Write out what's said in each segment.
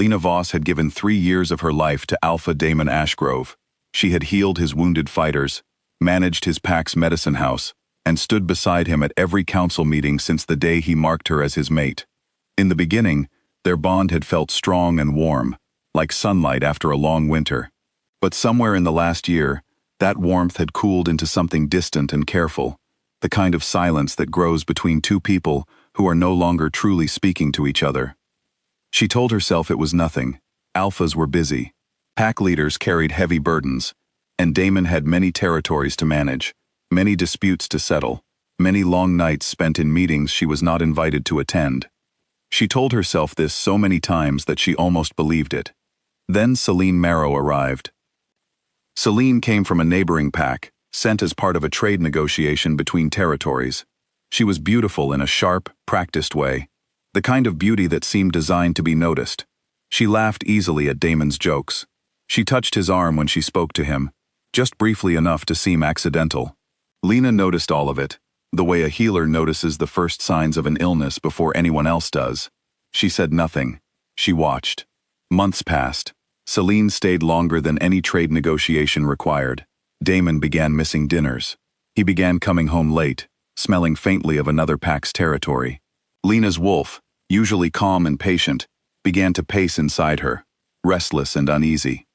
Lena Voss had given 3 years of her life to Alpha Damon Ashgrove. She had healed his wounded fighters, managed his pack's medicine house, and stood beside him at every council meeting since the day he marked her as his mate. In the beginning, their bond had felt strong and warm, like sunlight after a long winter. But somewhere in the last year, that warmth had cooled into something distant and careful, the kind of silence that grows between two people who are no longer truly speaking to each other. She told herself it was nothing. Alphas were busy. Pack leaders carried heavy burdens, and Damon had many territories to manage, many disputes to settle, many long nights spent in meetings she was not invited to attend. She told herself this so many times that she almost believed it. Then Selene Marrow arrived. Selene came from a neighboring pack, sent as part of a trade negotiation between territories. She was beautiful in a sharp, practiced way, the kind of beauty that seemed designed to be noticed. She laughed easily at Damon's jokes. She touched his arm when she spoke to him, just briefly enough to seem accidental. Lena noticed all of it, the way a healer notices the first signs of an illness before anyone else does. She said nothing. She watched. Months passed. Selene stayed longer than any trade negotiation required. Damon began missing dinners. He began coming home late, smelling faintly of another pack's territory. Lena's wolf, usually calm and patient, began to pace inside her, restless and uneasy.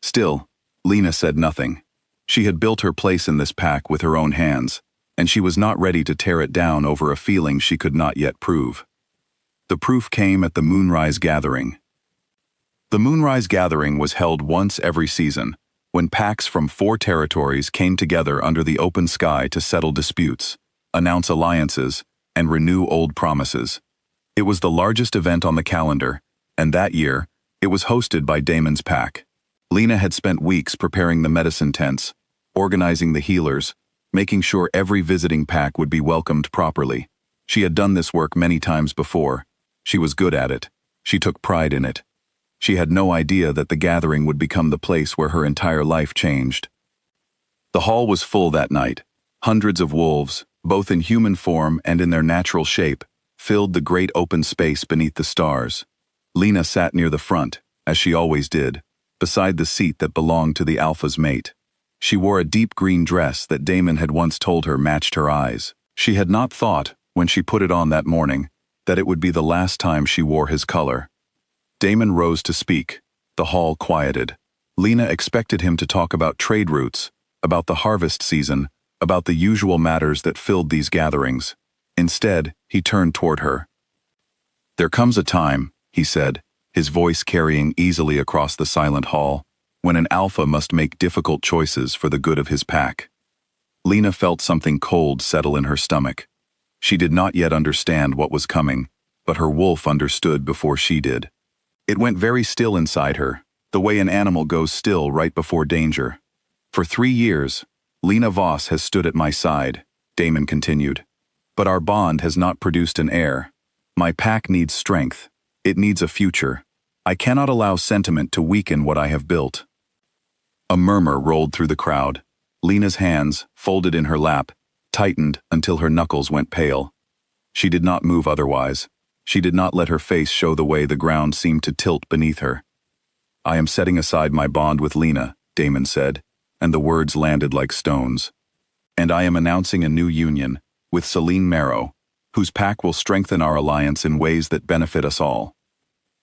Still, Lena said nothing. She had built her place in this pack with her own hands, and she was not ready to tear it down over a feeling she could not yet prove. The proof came at the Moonrise Gathering. The Moonrise Gathering was held once every season, when packs from 4 territories came together under the open sky to settle disputes, announce alliances, and renew old promises. It was the largest event on the calendar, and that year, it was hosted by Damon's pack. Lena had spent weeks preparing the medicine tents, organizing the healers, making sure every visiting pack would be welcomed properly. She had done this work many times before. She was good at it. She took pride in it. She had no idea that the gathering would become the place where her entire life changed. The hall was full that night. Hundreds of wolves, both in human form and in their natural shape, filled the great open space beneath the stars. Lena sat near the front, as she always did, beside the seat that belonged to the Alpha's mate. She wore a deep green dress that Damon had once told her matched her eyes. She had not thought, when she put it on that morning, that it would be the last time she wore his color. Damon rose to speak. The hall quieted. Lena expected him to talk about trade routes, about the harvest season, about the usual matters that filled these gatherings. Instead, he turned toward her. "There comes a time," he said, his voice carrying easily across the silent hall, "when an alpha must make difficult choices for the good of his pack." Lena felt something cold settle in her stomach. She did not yet understand what was coming, but her wolf understood before she did. It went very still inside her, the way an animal goes still right before danger. "For 3 years, Lena Voss has stood at my side," Damon continued. "But our bond has not produced an heir. My pack needs strength. It needs a future. I cannot allow sentiment to weaken what I have built." A murmur rolled through the crowd. Lena's hands, folded in her lap, tightened until her knuckles went pale. She did not move otherwise. She did not let her face show the way the ground seemed to tilt beneath her. "I am setting aside my bond with Lena," Damon said, and the words landed like stones. "And I am announcing a new union, with Selene Marrow, whose pack will strengthen our alliance in ways that benefit us all."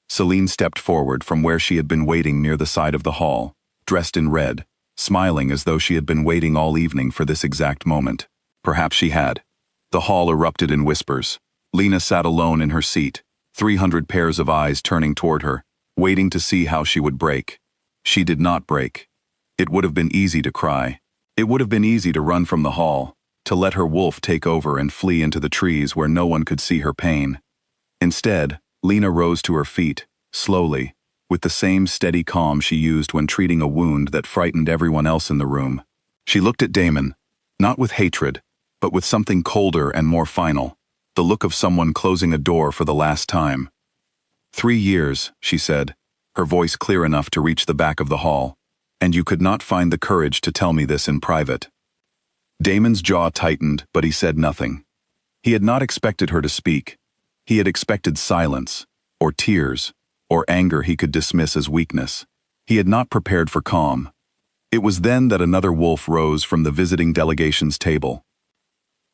Selene stepped forward from where she had been waiting near the side of the hall, dressed in red, smiling as though she had been waiting all evening for this exact moment. Perhaps she had. The hall erupted in whispers. Lena sat alone in her seat, 300 pairs of eyes turning toward her, waiting to see how she would break. She did not break. It would have been easy to cry. It would have been easy to run from the hall, to let her wolf take over and flee into the trees where no one could see her pain. Instead, Lena rose to her feet, slowly, with the same steady calm she used when treating a wound that frightened everyone else in the room. She looked at Damon, not with hatred, but with something colder and more final, the look of someone closing a door for the last time. 3 years, she said, her voice clear enough to reach the back of the hall, and you could not find the courage to tell me this in private. Damon's jaw tightened, but he said nothing. He had not expected her to speak. He had expected silence, or tears, or anger he could dismiss as weakness. He had not prepared for calm. It was then that another wolf rose from the visiting delegation's table.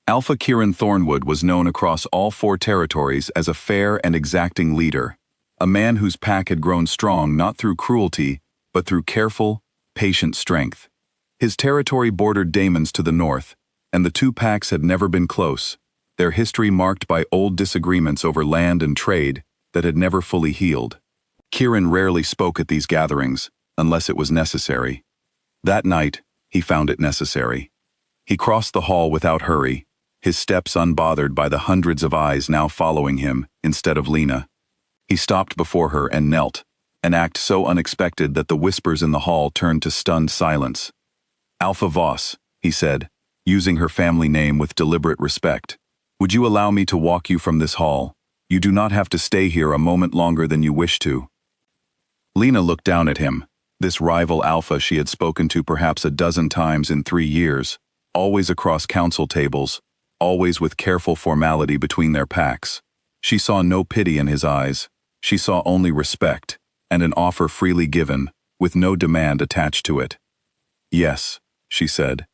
Alpha Kieran Thornwood was known across all 4 territories as a fair and exacting leader, a man whose pack had grown strong not through cruelty, but through careful, patient strength. His territory bordered Damon's to the north, and the 2 packs had never been close, their history marked by old disagreements over land and trade that had never fully healed. Kieran rarely spoke at these gatherings, unless it was necessary. That night, he found it necessary. He crossed the hall without hurry, his steps unbothered by the hundreds of eyes now following him instead of Lena. He stopped before her and knelt, an act so unexpected that the whispers in the hall turned to stunned silence. "Alpha Voss," he said, using her family name with deliberate respect. "Would you allow me to walk you from this hall? You do not have to stay here a moment longer than you wish to." Lena looked down at him, this rival alpha she had spoken to perhaps a dozen times in 3 years, always across council tables, always with careful formality between their packs. She saw no pity in his eyes. She saw only respect, and an offer freely given, with no demand attached to it. "Yes," she said.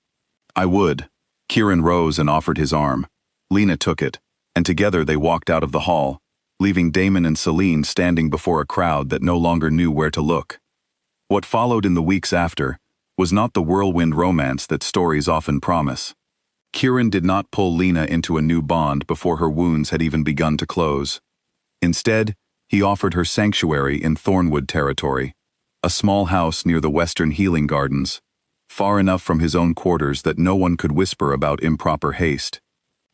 "I would." Kieran rose and offered his arm. Lena took it, and together they walked out of the hall, leaving Damon and Celine standing before a crowd that no longer knew where to look. What followed in the weeks after was not the whirlwind romance that stories often promise. Kieran did not pull Lena into a new bond before her wounds had even begun to close. Instead, he offered her sanctuary in Thornwood territory, a small house near the Western Healing Gardens, far enough from his own quarters that no one could whisper about improper haste.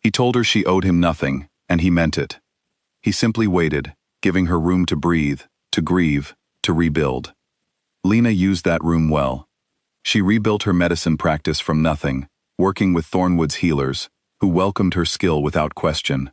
He told her she owed him nothing, and he meant it. He simply waited, giving her room to breathe, to grieve, to rebuild. Lena used that room well. She rebuilt her medicine practice from nothing, working with Thornwood's healers, who welcomed her skill without question.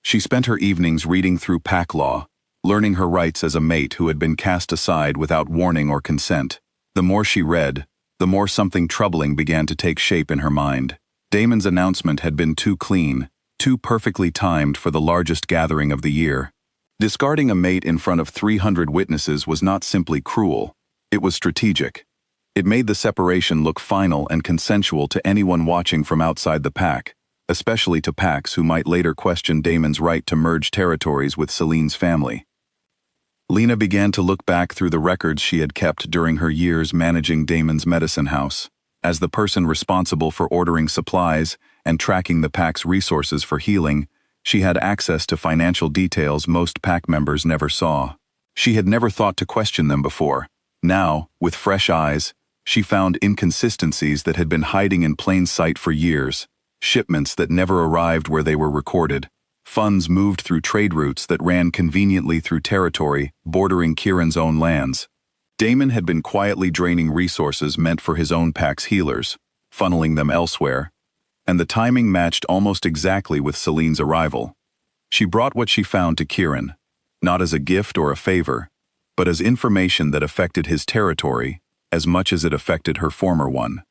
She spent her evenings reading through pack law, learning her rights as a mate who had been cast aside without warning or consent. The more she read, the more something troubling began to take shape in her mind. Damon's announcement had been too clean, too perfectly timed for the largest gathering of the year. Discarding a mate in front of 300 witnesses was not simply cruel, it was strategic. It made the separation look final and consensual to anyone watching from outside the pack, especially to packs who might later question Damon's right to merge territories with Celine's family. Lena began to look back through the records she had kept during her years managing Damon's medicine house. As the person responsible for ordering supplies and tracking the pack's resources for healing, she had access to financial details most pack members never saw. She had never thought to question them before. Now, with fresh eyes, she found inconsistencies that had been hiding in plain sight for years, shipments that never arrived where they were recorded, funds moved through trade routes that ran conveniently through territory bordering Kieran's own lands. Damon had been quietly draining resources meant for his own pack's healers, funneling them elsewhere, and the timing matched almost exactly with Celine's arrival. She brought what she found to Kieran, not as a gift or a favor, but as information that affected his territory as much as it affected her former one.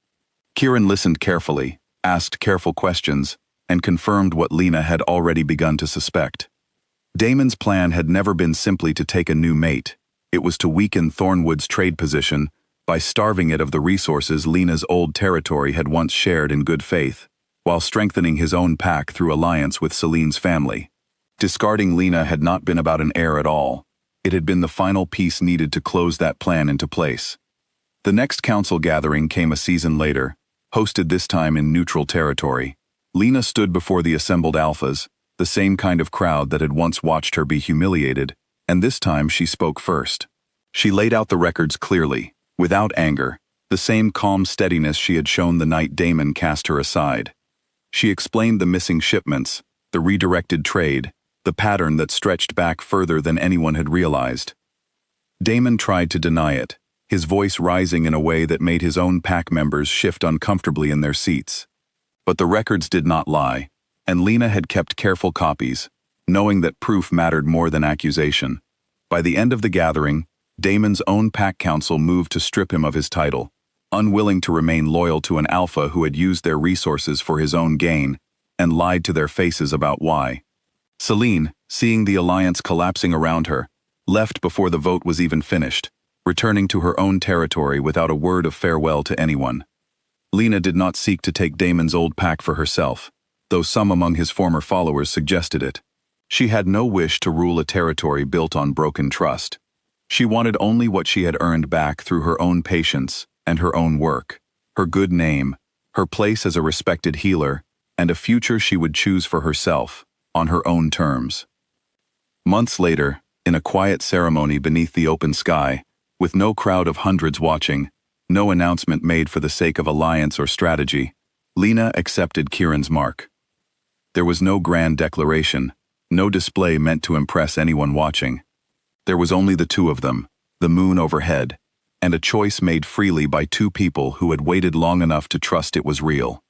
Kieran listened carefully, asked careful questions, and confirmed what Lena had already begun to suspect. Damon's plan had never been simply to take a new mate. It was to weaken Thornwood's trade position by starving it of the resources Lena's old territory had once shared in good faith, while strengthening his own pack through alliance with Celine's family. Discarding Lena had not been about an heir at all. It had been the final piece needed to close that plan into place. The next council gathering came a season later, hosted this time in neutral territory. Lena stood before the assembled alphas, the same kind of crowd that had once watched her be humiliated, and this time she spoke first. She laid out the records clearly, without anger, the same calm steadiness she had shown the night Damon cast her aside. She explained the missing shipments, the redirected trade, the pattern that stretched back further than anyone had realized. Damon tried to deny it, his voice rising in a way that made his own pack members shift uncomfortably in their seats. But the records did not lie, and Lena had kept careful copies, knowing that proof mattered more than accusation. By the end of the gathering, Damon's own pack council moved to strip him of his title, unwilling to remain loyal to an alpha who had used their resources for his own gain and lied to their faces about why. Celine, seeing the alliance collapsing around her, left before the vote was even finished, returning to her own territory without a word of farewell to anyone. Lena did not seek to take Damon's old pack for herself, though some among his former followers suggested it. She had no wish to rule a territory built on broken trust. She wanted only what she had earned back through her own patience and her own work, her good name, her place as a respected healer, and a future she would choose for herself, on her own terms. Months later, in a quiet ceremony beneath the open sky, with no crowd of hundreds watching, no announcement made for the sake of alliance or strategy, Lena accepted Kieran's mark. There was no grand declaration, no display meant to impress anyone watching. There was only the two of them, the moon overhead, and a choice made freely by two people who had waited long enough to trust it was real.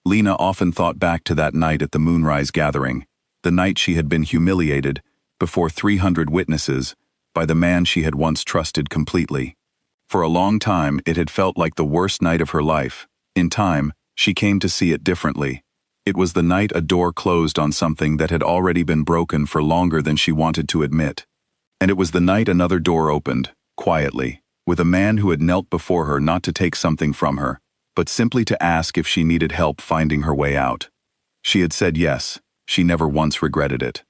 Lena often thought back to that night at the moonrise gathering, the night she had been humiliated, before 300 witnesses, by the man she had once trusted completely. For a long time it had felt like the worst night of her life. In time, she came to see it differently. It was the night a door closed on something that had already been broken for longer than she wanted to admit. And it was the night another door opened, quietly, with a man who had knelt before her not to take something from her, but simply to ask if she needed help finding her way out. She had said yes, she never once regretted it.